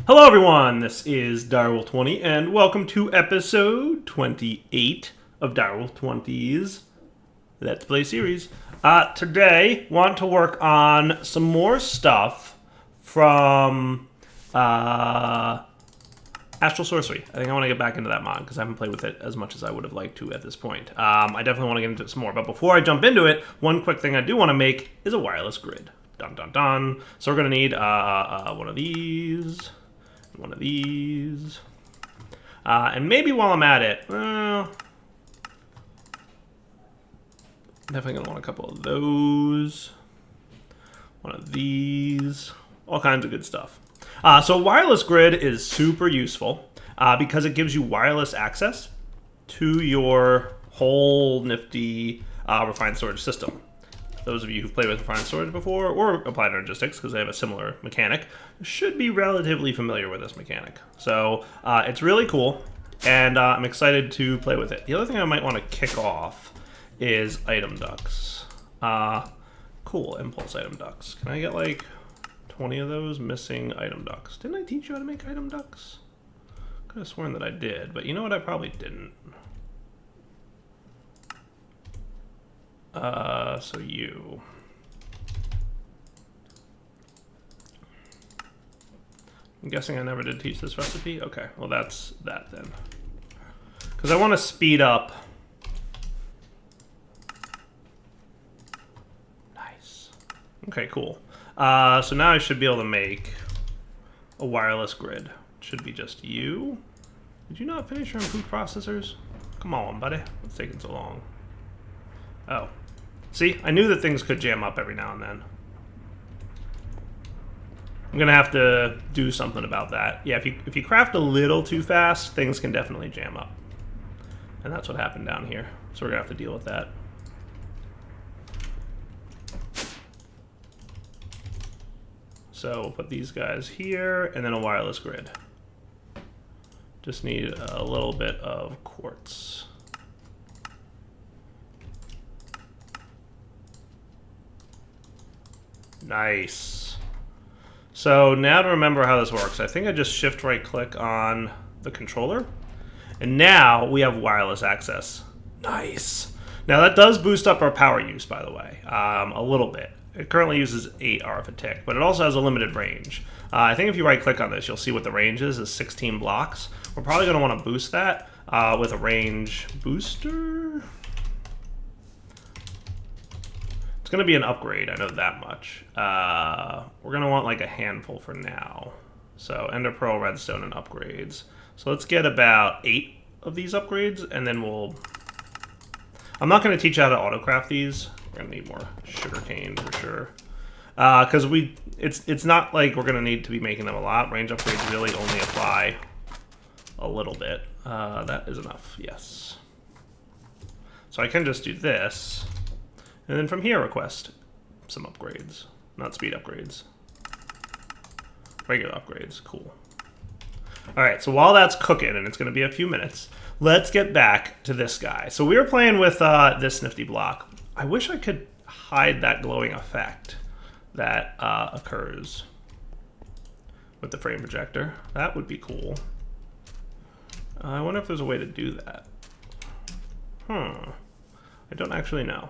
Hello everyone, this is Direwolf20 and welcome to episode 28 of Direwolf20's Let's Play series. Today, want to work on some more stuff from Astral Sorcery. I think I want to get back into that mod because I haven't played with it as much as I would have liked to at this point. I definitely want to get into it some more, but before I jump into it, one quick thing I do want to make is a wireless grid. Dun dun dun. So we're going to need one of these. One of these. And maybe while I'm at it, definitely going to want a couple of those. One of these. All kinds of good stuff. So wireless grid is super useful because it gives you wireless access to your whole nifty refined storage system. Those of you who've played with refined storage before or applied energistics, because they have a similar mechanic, should be relatively familiar with this mechanic. So it's really cool, and I'm excited to play with it. The other thing I might want to kick off is item ducts. Cool, impulse item ducts. Can I get like 20 of those missing item ducts? Didn't I teach you how to make item ducts? Could have sworn that I did, but you know what? I probably didn't. So you. I'm guessing I never did teach this recipe? Okay, well that's that then. Because I want to speed up. Nice. Okay, cool. So now I should be able to make a wireless grid. It should be just you. Did you not finish your improved processors? Come on, buddy. What's taking so long? Oh. See, I knew that things could jam up every now and then. I'm gonna have to do something about that. Yeah, if you craft a little too fast, things can definitely jam up. And that's what happened down here. So we're gonna have to deal with that. So we'll put these guys here, and then a wireless grid. Just need a little bit of quartz. Nice. So now to remember how this works, I think I just shift right click on the controller. And now we have wireless access. Nice. Now that does boost up our power use, by the way, a little bit. It currently uses 8 RF a tick, but it also has a limited range. I think if you right click on this, you'll see what the range is 16 blocks. We're probably going to want to boost that with a range booster. It's going to be an upgrade, I know that much. We're going to want like a handful for now. So Ender Pearl, Redstone, and upgrades. So let's get about 8 of these upgrades, and then we'll... I'm not going to teach you how to autocraft these. We're going to need more sugarcane for sure. Because it's not like we're going to need to be making them a lot. Range upgrades really only apply a little bit. That is enough, yes. So I can just do this. And then from here, request some upgrades. Not speed upgrades. Regular upgrades. Cool. Alright, so while that's cooking, and it's going to be a few minutes, let's get back to this guy. So we were playing with this nifty block. I wish I could hide that glowing effect that occurs with the frame projector. That would be cool. I wonder if there's a way to do that. I don't actually know.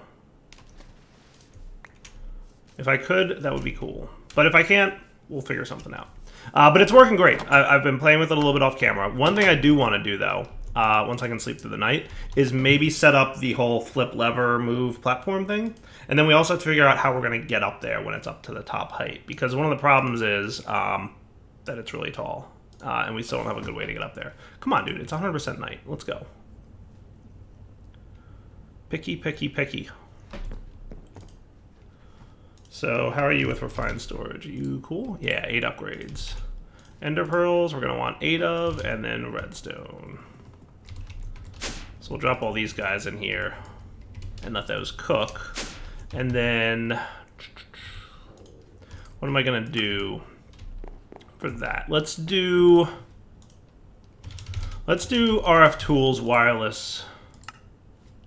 If I could, that would be cool. But if I can't, we'll figure something out. But it's working great. I've been playing with it a little bit off camera. One thing I do want to do, though, once I can sleep through the night, is maybe set up the whole flip lever move platform thing. And then we also have to figure out how we're going to get up there when it's up to the top height. Because one of the problems is that it's really tall. And we still don't have a good way to get up there. Come on, dude. It's 100% night. Let's go. Picky, picky, picky. So how are you with refined storage? Are you cool? Yeah, 8 upgrades. Ender pearls, we're going to want 8 of, and then redstone. So we'll drop all these guys in here and let those cook. And then what am I going to do for that? Let's do RF tools wireless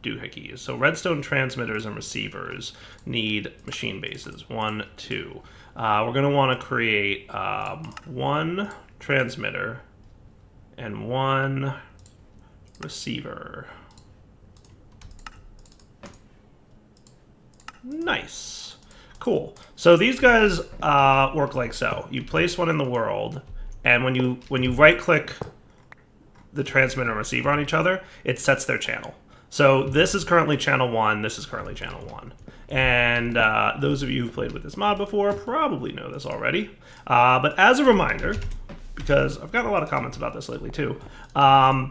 doohickeys. So redstone transmitters and receivers need machine bases. 1, 2. We're going to want to create 1 transmitter and 1 receiver. Nice. Cool. So these guys work like so. You place one in the world, and when you right-click the transmitter and receiver on each other, it sets their channel. So this is currently channel 1, this is currently channel 1. And those of you who've played with this mod before probably know this already. But as a reminder, because I've gotten a lot of comments about this lately too,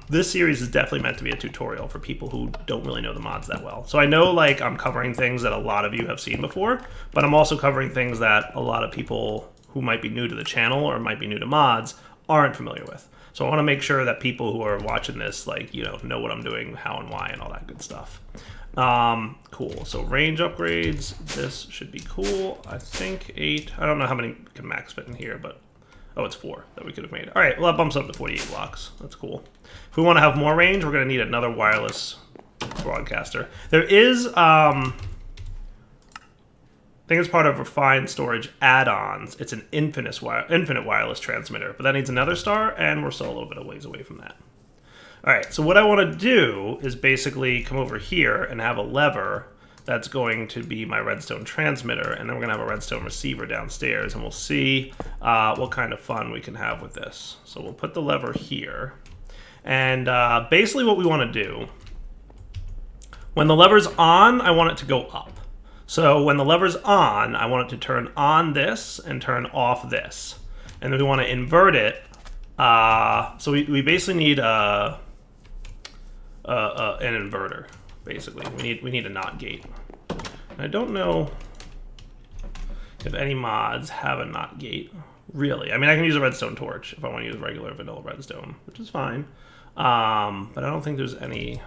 this series is definitely meant to be a tutorial for people who don't really know the mods that well. So I know like I'm covering things that a lot of you have seen before, but I'm also covering things that a lot of people who might be new to the channel or might be new to mods aren't familiar with. So I want to make sure that people who are watching this, like, you know what I'm doing, how and why, and all that good stuff. Cool. So range upgrades. This should be cool. I think 8. I don't know how many can max fit in here, but oh, it's 4 that we could have made. All right, well, that bumps up to 48 blocks. That's cool. If we want to have more range, we're going to need another wireless broadcaster. There is, I think it's part of refined storage add-ons. It's an infinite wireless transmitter, but that needs another star, and we're still a little bit of ways away from that. All right, so what I want to do is basically come over here and have a lever that's going to be my redstone transmitter, and then we're going to have a redstone receiver downstairs, and we'll see what kind of fun we can have with this. So we'll put the lever here, and basically what we want to do, when the lever's on, I want it to go up. So when the lever's on, I want it to turn on this and turn off this. And then we want to invert it. So we basically need an inverter, basically. We need a NOT gate. And I don't know if any mods have a NOT gate, really. I mean, I can use a redstone torch if I want to use regular vanilla redstone, which is fine. But I don't think there's any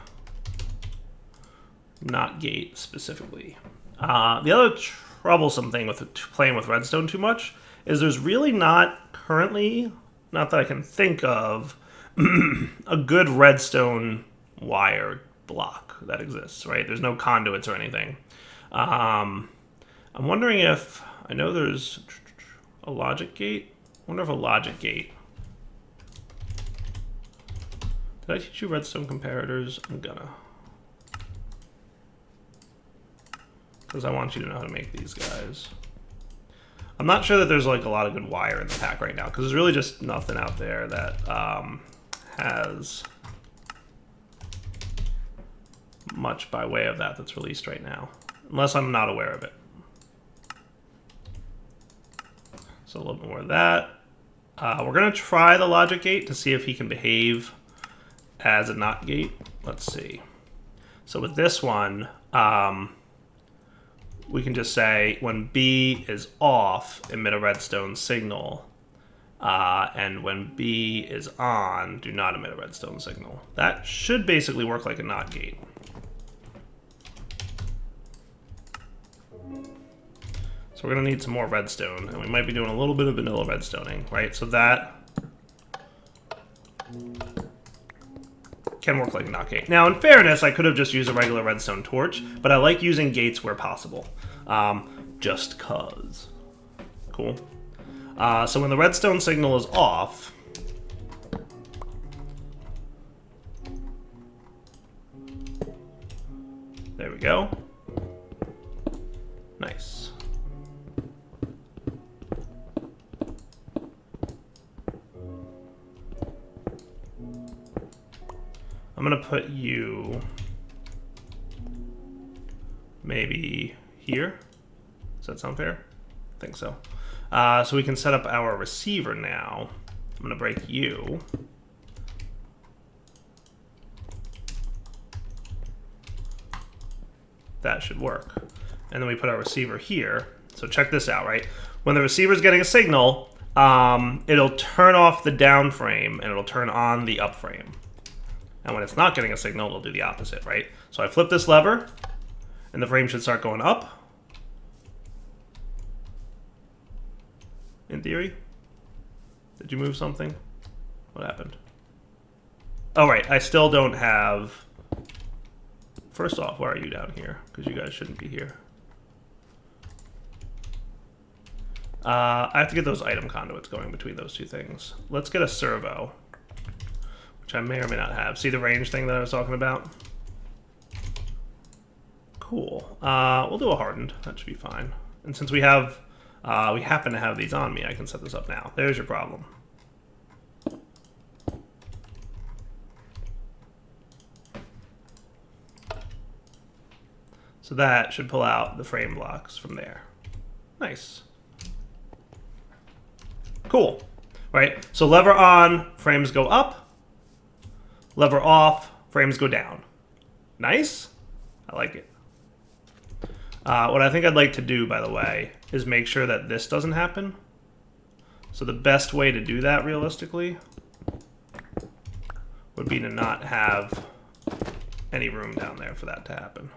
NOT gate specifically. The other troublesome thing with playing with redstone too much is there's really not currently, not that I can think of, a good redstone wire block that exists, right? There's no conduits or anything. I'm wondering if, I know there's a logic gate. I wonder if a logic gate. Did I teach you redstone comparators? I'm gonna. Because I want you to know how to make these guys. I'm not sure that there's like a lot of good wire in the pack right now, because there's really just nothing out there that has much by way of that's released right now, unless I'm not aware of it. So a little bit more of that. We're gonna try the logic gate to see if he can behave as a NOT gate. Let's see. So with this one, we can just say when B is off, emit a redstone signal. And when B is on, do not emit a redstone signal. That should basically work like a NOT gate. So we're going to need some more redstone, and we might be doing a little bit of vanilla redstoning, right? So that can work like a NOT gate. Now, in fairness, I could have just used a regular redstone torch, but I like using gates where possible. Just cause. Cool. So when the redstone signal is off, there we go. Nice. I'm gonna put you maybe here. Does that sound fair? I think so. So we can set up our receiver now. I'm gonna break you. That should work. And then we put our receiver here. So check this out, right? When the receiver's getting a signal, it'll turn off the down frame and it'll turn on the up frame. And when it's not getting a signal, it'll do the opposite, right? So I flip this lever, and the frame should start going up. In theory. Did you move something? What happened? Oh, right. I still don't have first off, why are you down here? Because you guys shouldn't be here. I have to get those item conduits going between those two things. Let's get a servo, which I may or may not have. See the range thing that I was talking about? Cool. We'll do a hardened. That should be fine. And since we have, we happen to have these on me, I can set this up now. There's your problem. So that should pull out the frame blocks from there. Nice. Cool. Right? So lever on, frames go up. Lever off, frames go down. Nice. I like it. What I think I'd like to do, by the way, is make sure that this doesn't happen. So the best way to do that, realistically, would be to not have any room down there for that to happen.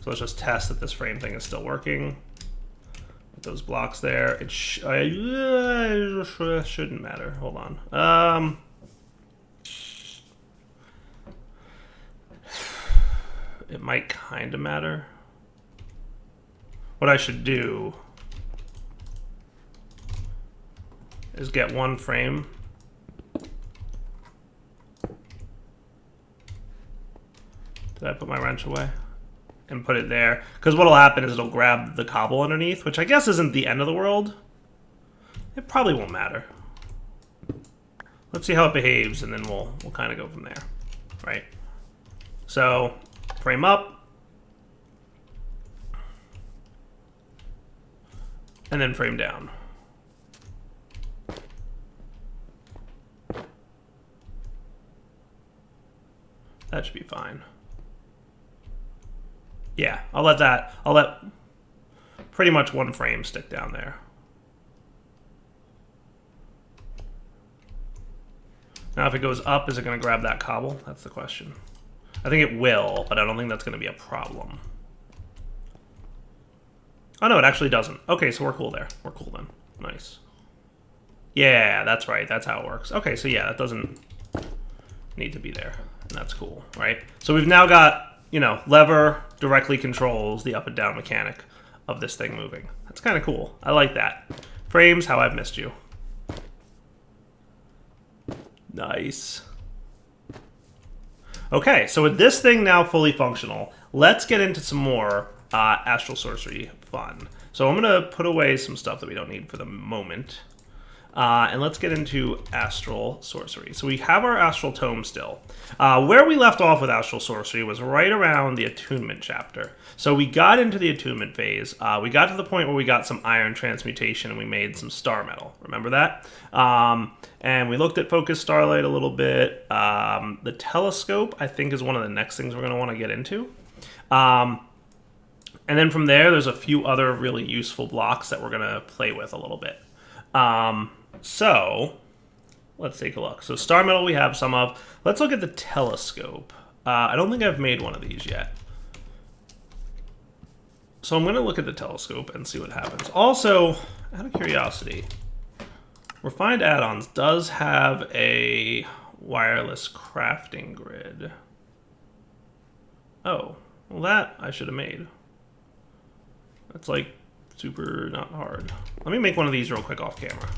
So let's just test that this frame thing is still working. With those blocks there, it shouldn't matter. Hold on. It might kind of matter. What I should do is get one frame. Did I put my wrench away? And put it there. Because what'll happen is it'll grab the cobble underneath, which I guess isn't the end of the world. It probably won't matter. Let's see how it behaves, and then we'll kind of go from there. Right? So, frame up. And then frame down. That should be fine. Yeah, I'll let pretty much one frame stick down there. Now if it goes up, is it going to grab that cobble? That's the question. I think it will, but I don't think that's going to be a problem. Oh no, it actually doesn't. Okay, so we're cool there. We're cool then. Nice. Yeah, that's right. That's how it works. Okay, so yeah, that doesn't need to be there. And that's cool, right? So we've now got, you know, lever directly controls the up and down mechanic of this thing moving. That's kind of cool. I like that. Frames, how I've missed you. Nice. Okay, so with this thing now fully functional, let's get into some more Astral Sorcery fun. So I'm going to put away some stuff that we don't need for the moment. And let's get into Astral Sorcery. So we have our Astral Tome still. Where we left off with Astral Sorcery was right around the Attunement chapter. So we got into the Attunement phase. We got to the point where we got some Iron Transmutation and we made some Star Metal. Remember that? And we looked at Focus Starlight a little bit. The Telescope, I think, is one of the next things we're going to want to get into. And then from there, there's a few other really useful blocks that we're going to play with a little bit. So let's take a look. So Star Metal we have some of. Let's look at the Telescope. I don't think I've made one of these yet. So I'm going to look at the Telescope and see what happens. Also, out of curiosity, Refined Add-ons does have a wireless crafting grid. Oh, well that I should have made. That's like super not hard. Let me make one of these real quick off camera.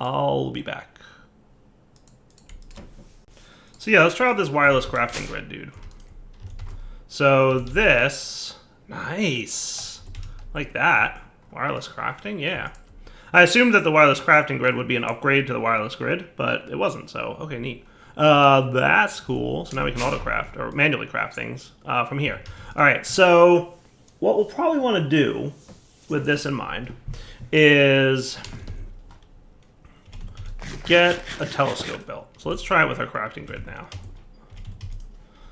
I'll be back. So yeah, let's try out this wireless crafting grid, dude. So this, nice. Like that. Wireless crafting, yeah. I assumed that the wireless crafting grid would be an upgrade to the wireless grid, but it wasn't, so okay, neat. That's cool. So now we can auto-craft, or manually craft things from here. All right, so what we'll probably want to do with this in mind is get a telescope built. So let's try it with our crafting grid now.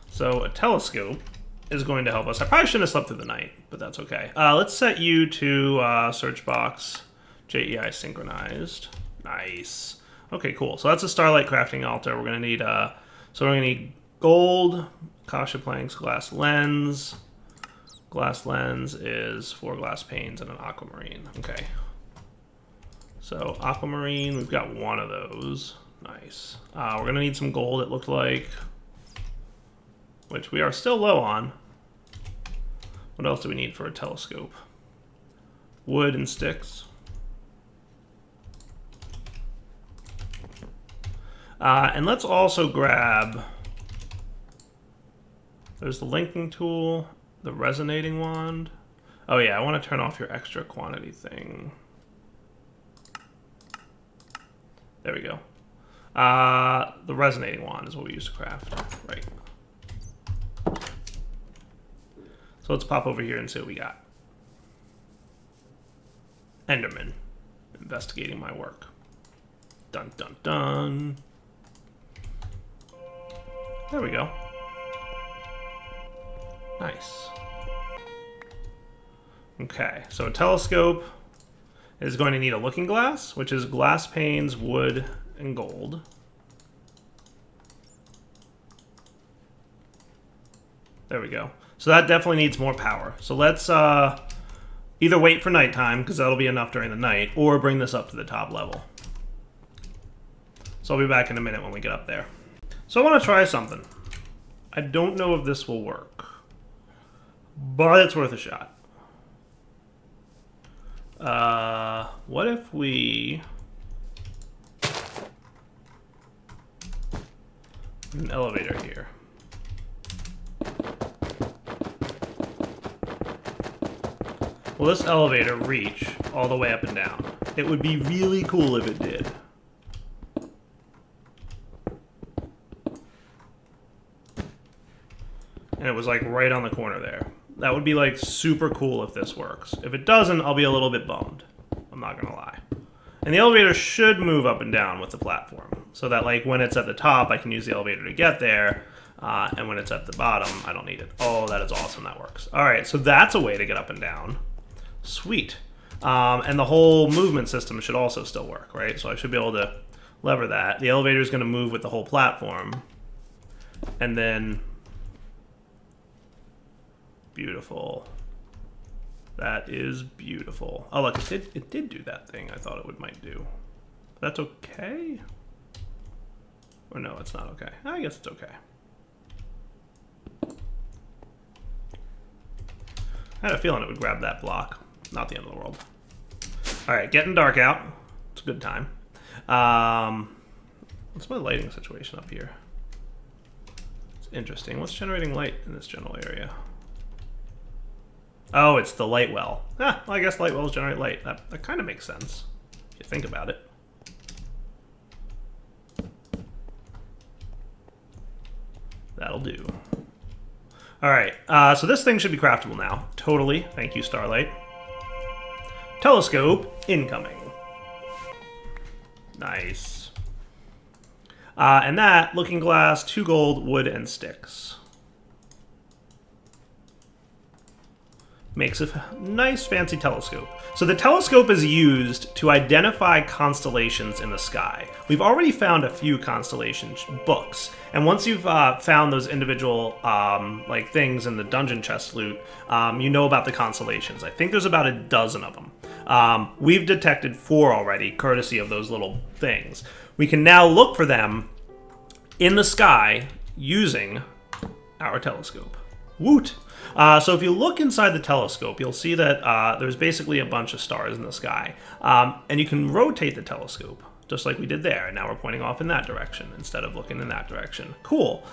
So a telescope is going to help us. I probably shouldn't have slept through the night, but that's okay. Let's set you to search box JEI synchronized. Nice. Okay, cool. So that's a starlight crafting altar. We're gonna need gold, Akasha planks, glass lens. Glass lens is 4 glass panes and an aquamarine. Okay. So aquamarine, we've got one of those. Nice. We're gonna need some gold, it looked like. which we are still low on. What else do we need for a telescope? Wood and sticks. And let's also grab, there's the linking tool, the resonating wand. Oh yeah, I want to turn off your extra quantity thing. There we go. The resonating wand is what we use to craft. Right. So let's pop over here and see what we got. Enderman. Investigating my work. Dun dun dun. There we go. Nice. Okay, so a telescope is going to need a looking glass, which is glass panes, wood, and gold. There we go. So that definitely needs more power. So let's either wait for nighttime, because that'll be enough during the night, or bring this up to the top level. So I'll be back in a minute when we get up there. So I want to try something. I don't know if this will work, but it's worth a shot. What if we... an elevator here. Will this elevator reach all the way up and down? It would be really cool if it did. And it was like right on the corner there. That would be like super cool if this works. If it doesn't, I'll be a little bit bummed. I'm not gonna lie. And the elevator should move up and down with the platform, so that like when it's at the top, I can use the elevator to get there, and when it's at the bottom, I don't need it. Oh, that is awesome, that works. All right, so that's a way to get up and down. Sweet. And the whole movement system should also still work, right? So I should be able to lever that. The elevator is gonna move with the whole platform, and then... beautiful. That is beautiful. Oh, look, it did do that thing I thought it might do. That's okay? Or no, it's not okay. I guess it's okay. I had a feeling it would grab that block. Not the end of the world. Alright, getting dark out. It's a good time. What's my lighting situation up here? It's interesting. What's generating light in this general area? Oh, it's the light well. Ah, well, I guess light wells generate light. That kind of makes sense, if you think about it. That'll do. All right, so this thing should be craftable now. Totally. Thank you, Starlight. Telescope incoming. Nice. And that, looking glass, 2 gold, wood, and sticks. Makes a nice fancy telescope. So the telescope is used to identify constellations in the sky. We've already found a few constellation books, and once you've found those individual like things in the dungeon chest loot, you know about the constellations. I think there's about a dozen of them. We've detected 4 already, courtesy of those little things. We can now look for them in the sky using our telescope. Woot! So if you look inside the telescope, you'll see that there's basically a bunch of stars in the sky. And you can rotate the telescope, just like we did there. And now we're pointing off in that direction instead of looking in that direction. Cool.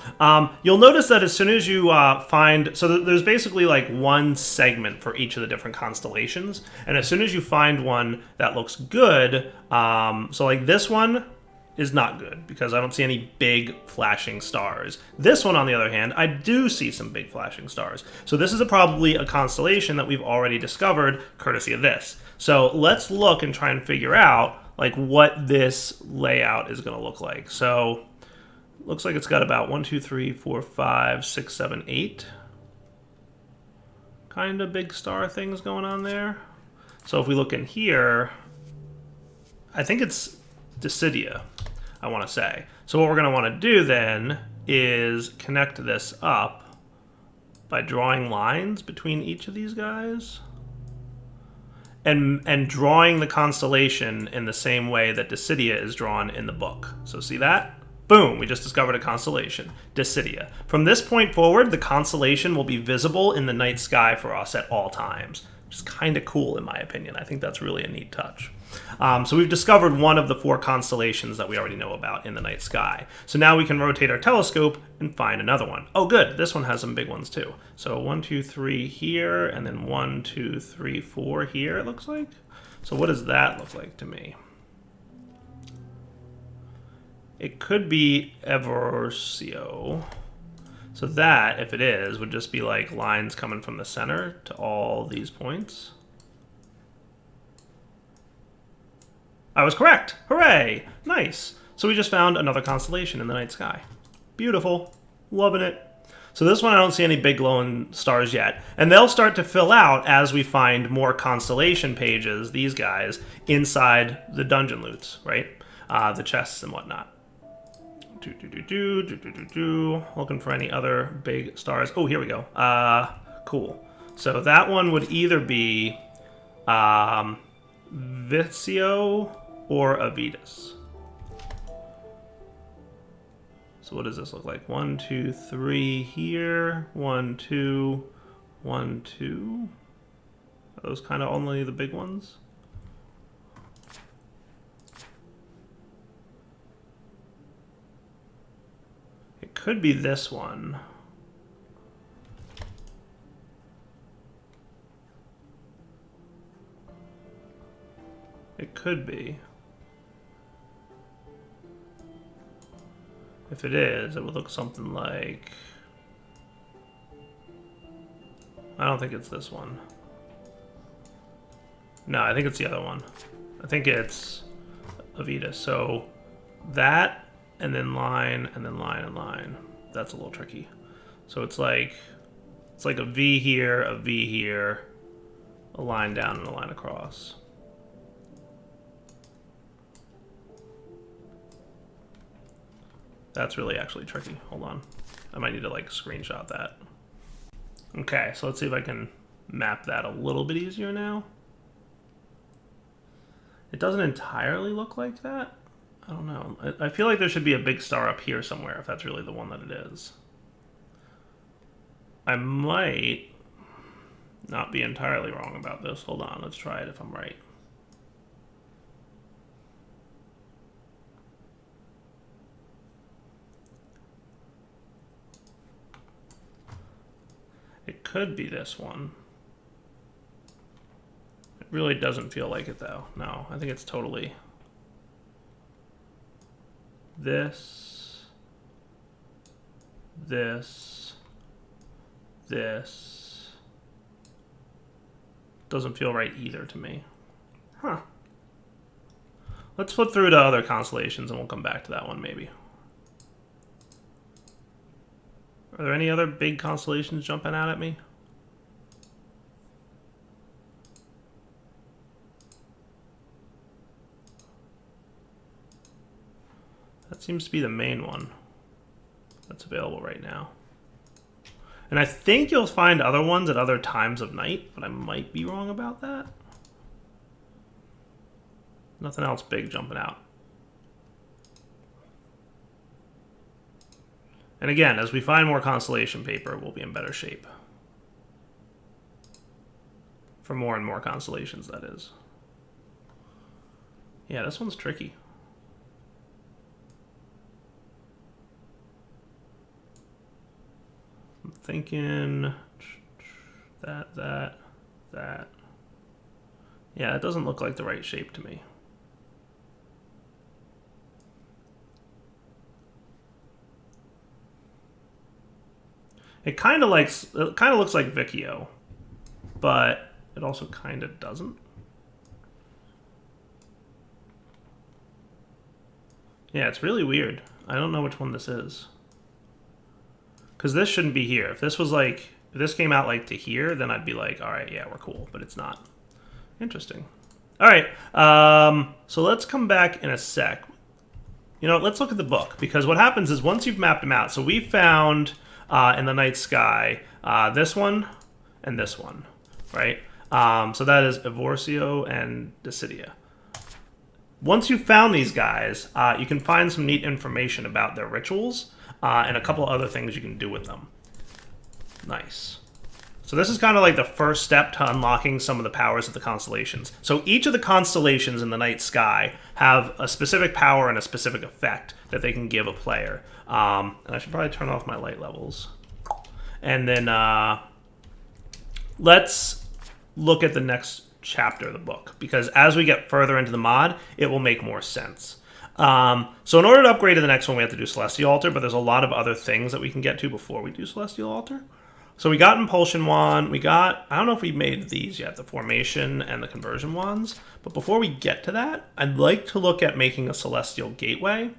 You'll notice that as soon as you find... so there's basically like one segment for each of the different constellations. And as soon as you find one that looks good, so like this one is not good because I don't see any big flashing stars. This one, on the other hand, I do see some big flashing stars. So this is probably a constellation that we've already discovered courtesy of this. So let's look and try and figure out like what this layout is going to look like. So looks like it's got about 1, 2, 3, 4, 5, 6, 7, 8 kind of big star things going on there. So if we look in here, I think it's Decidia, I want to say. So what we're going to want to do then is connect this up by drawing lines between each of these guys and drawing the constellation in the same way that Decidia is drawn in the book. So see that? Boom, we just discovered a constellation, Decidia. From this point forward, the constellation will be visible in the night sky for us at all times, which is kind of cool in my opinion. I think that's really a neat touch. So we've discovered one of the 4 constellations that we already know about in the night sky. So now we can rotate our telescope and find another one. Oh good, this one has some big ones too. So 1, 2, 3 here, and then 1, 2, 3, 4 here, it looks like. So what does that look like to me? It could be Evorsio. So that, if it is, would just be like lines coming from the center to all these points. I was correct! Hooray! Nice! So we just found another constellation in the night sky. Beautiful. Loving it. So this one I don't see any big glowing stars yet. And they'll start to fill out as we find more constellation pages, these guys, inside the dungeon loots, right? The chests and whatnot. Looking for any other big stars. Oh, here we go. Cool. So that one would either be Vizio or Avitus. So what does this look like? 1, 2, 3 here. 1, 2, 1, 2. Are those kind of only the big ones? It could be this one. It could be. If it is, it would look something like... I don't think it's this one. No, I think it's the other one. I think it's Avitus. So that, and then line, and then line, and line. That's a little tricky. So it's like a V here, a line down, and a line across. That's really actually tricky. Hold on. I might need to like screenshot that. Okay, so let's see if I can map that a little bit easier now. It doesn't entirely look like that. I don't know. I feel like there should be a big star up here somewhere if that's really the one that it is. I might not be entirely wrong about this. Hold on, let's try it if I'm right. It could be this one. It really doesn't feel like it though. No, I think it's totally this, this, this. Doesn't feel right either to me. Huh. Let's flip through to other constellations and we'll come back to that one maybe. Are there any other big constellations jumping out at me? That seems to be the main one that's available right now. And I think you'll find other ones at other times of night, but I might be wrong about that. Nothing else big jumping out. And again, as we find more constellation paper, we'll be in better shape. For more and more constellations, that is. Yeah, this one's tricky. I'm thinking that. Yeah, it doesn't look like the right shape to me. It kind of looks like Vizio, but it also kind of doesn't. Yeah, it's really weird. I don't know which one this is. Because this shouldn't be here. If this was like, if this came out like to here, then I'd be like, all right, yeah, we're cool. But it's not. Interesting. All right. So let's come back in a sec. You know, let's look at the book. Because what happens is once you've mapped them out, so we found in the night sky this one and this one, right? So that is Evorsio and Decidia. Once you've found these guys, you can find some neat information about their rituals and a couple other things you can do with them. Nice. So this is kind of like the first step to unlocking some of the powers of the constellations. So each of the constellations in the night sky have a specific power and a specific effect that they can give a player. And I should probably turn off my light levels. And then let's look at the next chapter of the book, because as we get further into the mod, it will make more sense. So in order to upgrade to the next one, we have to do Celestial Altar, but there's a lot of other things that we can get to before we do Celestial Altar. So we got Impulsion Wand, we got, I don't know if we made these yet, the Formation and the Conversion Wands, but before we get to that, I'd like to look at making a Celestial Gateway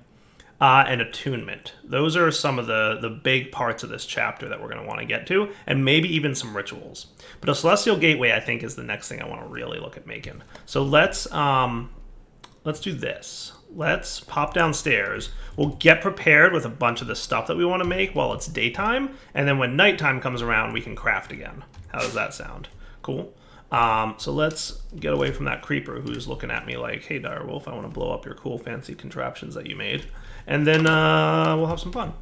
and Attunement. Those are some of the big parts of this chapter that we're going to want to get to, and maybe even some rituals. But a Celestial Gateway, I think, is the next thing I want to really look at making. So let's do this. Let's pop downstairs. We'll get prepared with a bunch of the stuff that we want to make while it's daytime, and then when nighttime comes around, we can craft again. How does that sound? Cool. So let's get away from that creeper who's looking at me like, hey, Direwolf, I want to blow up your cool fancy contraptions that you made. And then we'll have some fun.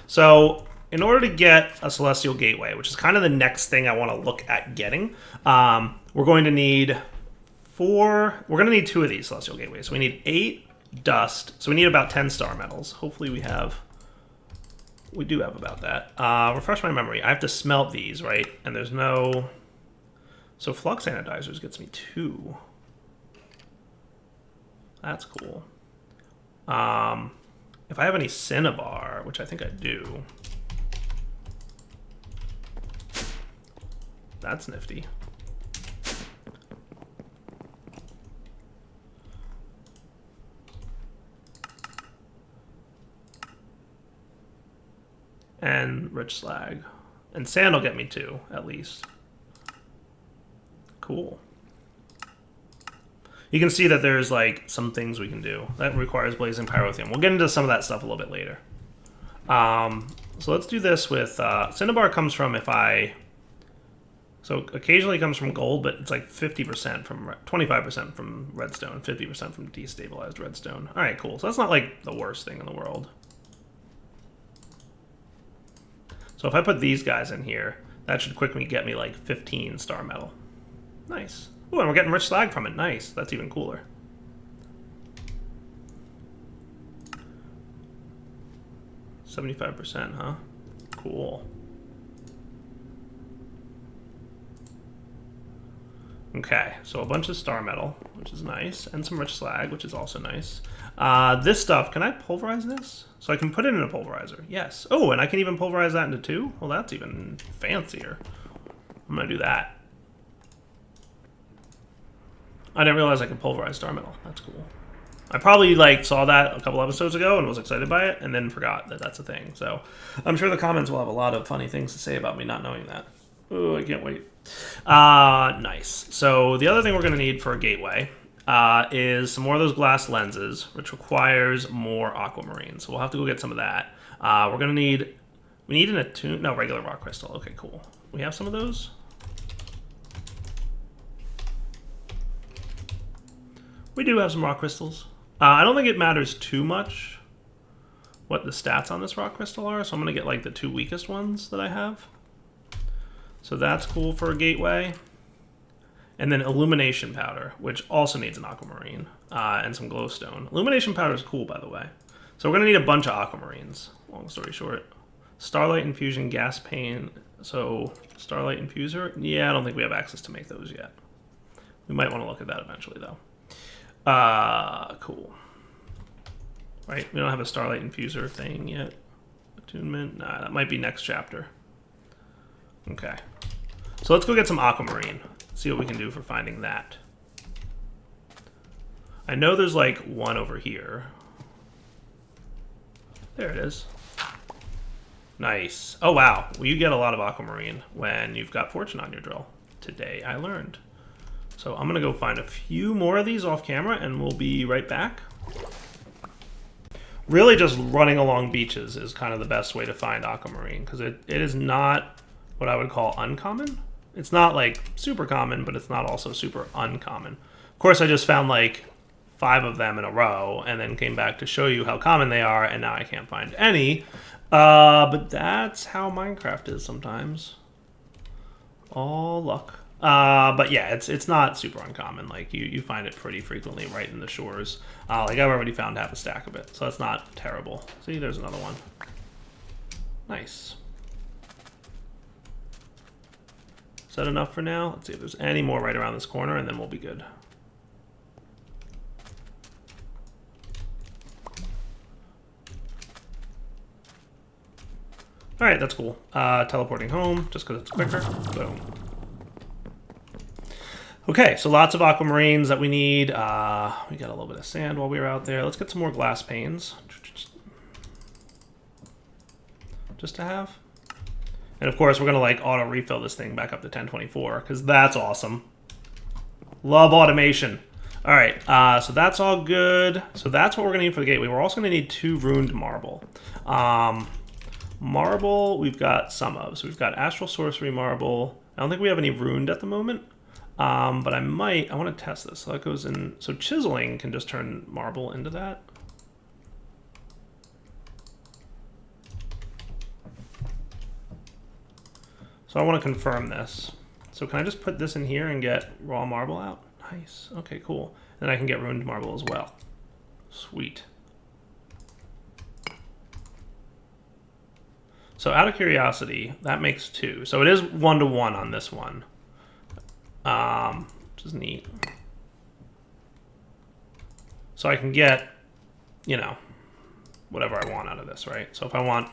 So in order to get a Celestial Gateway, which is kind of the next thing I want to look at getting, we're going to need two of these Celestial Gateways. So we need 8 dust. So we need about 10 star metals. Hopefully we do have about that. Refresh my memory. I have to smelt these, right? And there's no... So Flux Anodizers gets me 2. That's cool. If I have any Cinnabar, which I think I do, that's nifty. And Rich Slag. And Sand will get me 2, at least. Cool. You can see that there's like some things we can do. That requires Blazing Pyrotheum. We'll get into some of that stuff a little bit later. So let's do this with... Cinnabar comes from So occasionally it comes from gold, but it's like 50% from... 25% from redstone, 50% from destabilized redstone. Alright, cool. So that's not like the worst thing in the world. So if I put these guys in here, that should quickly get me like 15 star metal. Nice. Ooh, and we're getting rich slag from it. Nice. That's even cooler. %, huh? Cool. Okay, so a bunch of star metal, which is nice, and some rich slag, which is also nice. This stuff, can I pulverize this? So I can put it in a pulverizer. Yes. Oh, and I can even pulverize that into 2? Well, that's even fancier. I'm going to do that. I didn't realize I could pulverize star metal. That's cool. I probably like saw that a couple episodes ago and was excited by it, and then forgot that that's a thing. So I'm sure the comments will have a lot of funny things to say about me not knowing that. Oh, I can't wait. Nice. So the other thing we're going to need for a gateway is some more of those glass lenses, which requires more aquamarine. So we'll have to go get some of that. We're going to need... We need regular rock crystal. Okay, cool. We have some of those? We do have some rock crystals. I don't think it matters too much what the stats on this rock crystal are, so I'm going to get like the 2 weakest ones that I have. So that's cool for a gateway. And then illumination powder, which also needs an aquamarine and some glowstone. Illumination powder is cool, by the way. So we're going to need a bunch of aquamarines, long story short. Starlight infusion, gas pane. So starlight infuser? Yeah, I don't think we have access to make those yet. We might want to look at that eventually, though. Cool. Right, we don't have a starlight infuser thing yet. Attunement? Nah, that might be next chapter. Okay. So let's go get some aquamarine. See what we can do for finding that. I know there's like one over here. There it is. Nice. Oh, wow. Well, you get a lot of aquamarine when you've got fortune on your drill. Today I learned. So I'm going to go find a few more of these off camera, and we'll be right back. Really just running along beaches is kind of the best way to find aquamarine, because it is not what I would call uncommon. It's not like super common, but it's not also super uncommon. Of course, I just found like 5 of them in a row, and then came back to show you how common they are, and now I can't find any. But that's how Minecraft is sometimes. All luck. But yeah, it's not super uncommon. Like you find it pretty frequently right in the shores. Like I've already found half a stack of it, so that's not terrible. See, there's another one. Nice. Is that enough for now? Let's see if there's any more right around this corner, and then we'll be good. All right, that's cool. Teleporting home, just because it's quicker. Boom. Okay, so lots of aquamarines that we need. We got a little bit of sand while we were out there. Let's get some more glass panes. Just to have. And of course, we're going to like auto refill this thing back up to 1024 because that's awesome. Love automation. All right, so that's all good. So that's what we're going to need for the gateway. We're also going to need 2 ruined marble. Marble, we've got some of. So we've got Astral Sorcery marble. I don't think we have any ruined at the moment. But I want to test this. So that goes in, so chiseling can just turn marble into that. So I want to confirm this. So can I just put this in here and get raw marble out? Nice, okay, cool. Then I can get ruined marble as well. Sweet. So out of curiosity, that makes 2. So it is 1-to-1 on this one. Which is neat. So I can get, you know, whatever I want out of this, right? So if I want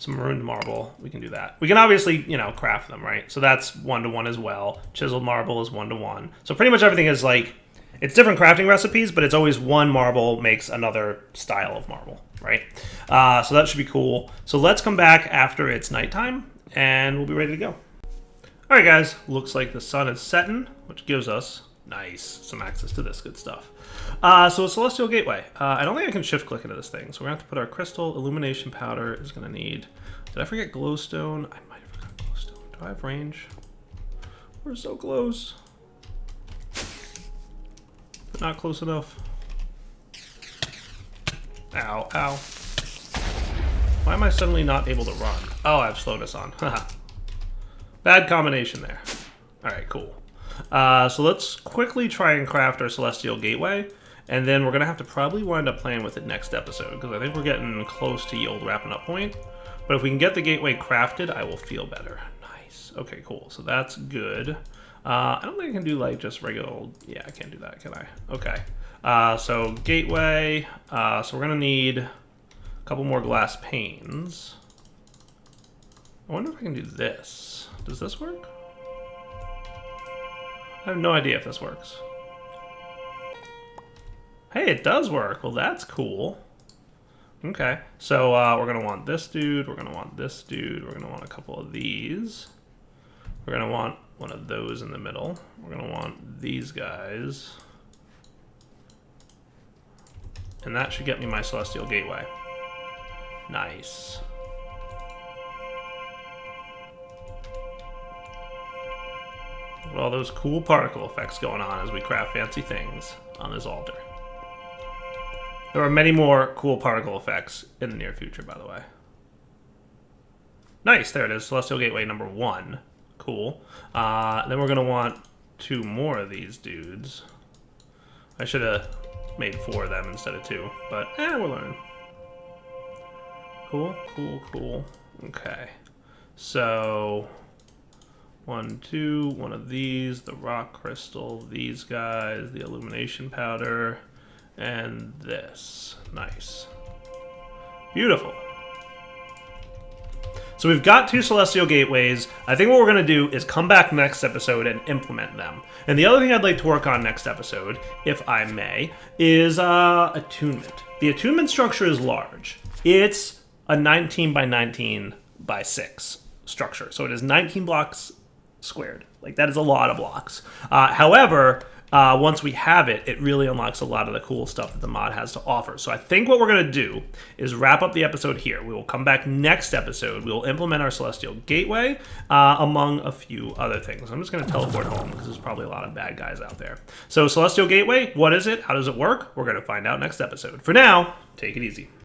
some ruined marble, we can do that. We can obviously, you know, craft them, right? So that's 1-to-1 as well. Chiseled marble is 1-to-1. So pretty much everything is like, it's different crafting recipes, but it's always one marble makes another style of marble, right? So that should be cool. So let's come back after it's nighttime, and we'll be ready to go. All right, guys, looks like the sun is setting, which gives us, nice, some access to this good stuff. So a Celestial Gateway. I don't think I can shift-click into this thing, so we're going to have to put our crystal. Illumination powder is going to need... Did I forget glowstone? I might have forgot glowstone. Do I have range? We're so close. But not close enough. Ow, ow. Why am I suddenly not able to run? Oh, I have slowness on. Haha. Bad combination there. All right, cool. So let's quickly try and craft our Celestial Gateway, and then we're going to have to probably wind up playing with it next episode, because I think we're getting close to the old wrapping up point. But if we can get the gateway crafted, I will feel better. Nice. Okay, cool. So that's good. I don't think I can do, like, just regular old... Yeah, I can't do that, can I? Okay. So gateway. So we're going to need a couple more glass panes. I wonder if I can do this. Does this work? I have no idea if this works. Hey, it does work. Well, that's cool. Okay, so we're going to want this dude. We're going to want this dude. We're going to want a couple of these. We're going to want one of those in the middle. We're going to want these guys. And that should get me my Celestial Gateway. Nice. Look at all those cool particle effects going on as we craft fancy things on this altar. There are many more cool particle effects in the near future, by the way. Nice, there it is. Celestial Gateway number 1. Cool. Then we're going to want 2 more of these dudes. I should have made 4 of them instead of 2, but we're learning. Cool, cool, cool. Okay. So... 1, 2, one of these, the rock crystal, these guys, the illumination powder, and this. Nice. Beautiful. So we've got 2 Celestial Gateways. I think what we're going to do is come back next episode and implement them. And the other thing I'd like to work on next episode, if I may, is attunement. The attunement structure is large. It's a 19 by 19 by 6 structure. So it is 19 blocks squared. Like, that is a lot of blocks. However, once we have it, it really unlocks a lot of the cool stuff that the mod has to offer. So I think what we're going to do is wrap up the episode here. We will come back next episode. We will implement our Celestial Gateway, among a few other things. I'm just going to teleport home because there's probably a lot of bad guys out there. So Celestial Gateway, what is it? How does it work? We're going to find out next episode. For now, take it easy.